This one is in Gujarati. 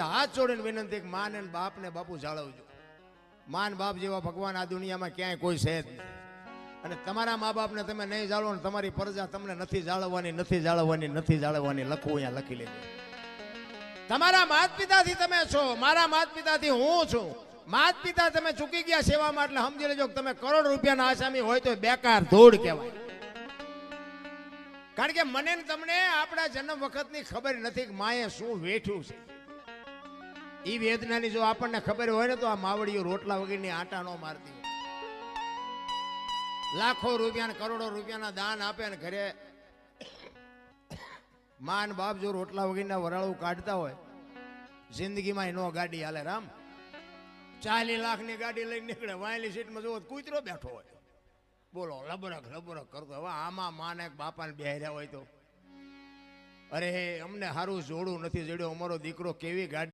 હાથ જોડીને વિનંતી કે માન અને બાપ ને બાપુ જાળવજો. માન બાપ જેવા ભગવાન આ દુનિયામાં ક્યાંય કોઈ છે જ નહીં. અને તમારા મા બાપને તમે નહીં જાળવો ને તમારી પ્રજા તમને નથી જાળવવાની લખવું અહીંયા લખી લેજો. તમારા માત પિતાથી તમે છો, મારા માત પિતાથી હું છું. માત પિતા તમે ચૂકી ગયા સેવામાં એટલે સમજી લેજો કે તમે કરોડ રૂપિયાના આસામી હોય તો બેકાર ધૂળ કહેવાય. કારણ કે મને ને તમને આપણા જન્મ વખતની ખબર નથી કે માએ શું વેઠ્યું છે. એ વેદનાની જો આપણને ખબર હોય ને તો આ માવડીઓ રોટલા વગરની આટા નો મારતી હોય. લાખો રૂપિયા કરોડો રૂપિયાના દાન આપે ને ઘરે માન બાપ જો રોટલા વગરના વરાળું કાઢતા હોય જિંદગીમાં એનો ગાડી હાલે. રામ 40 લાખની ગાડી લઈને નીકળે, વાયલી સીટમાં જોવો કૂતરો બેઠો હોય, બોલો લબરક કરતો. હવે આમાં માને બાપાને બેહર્યા હોય તો અરે અમને સારું જોડું નથી જડ્યો, અમારો દીકરો કેવી ગાડી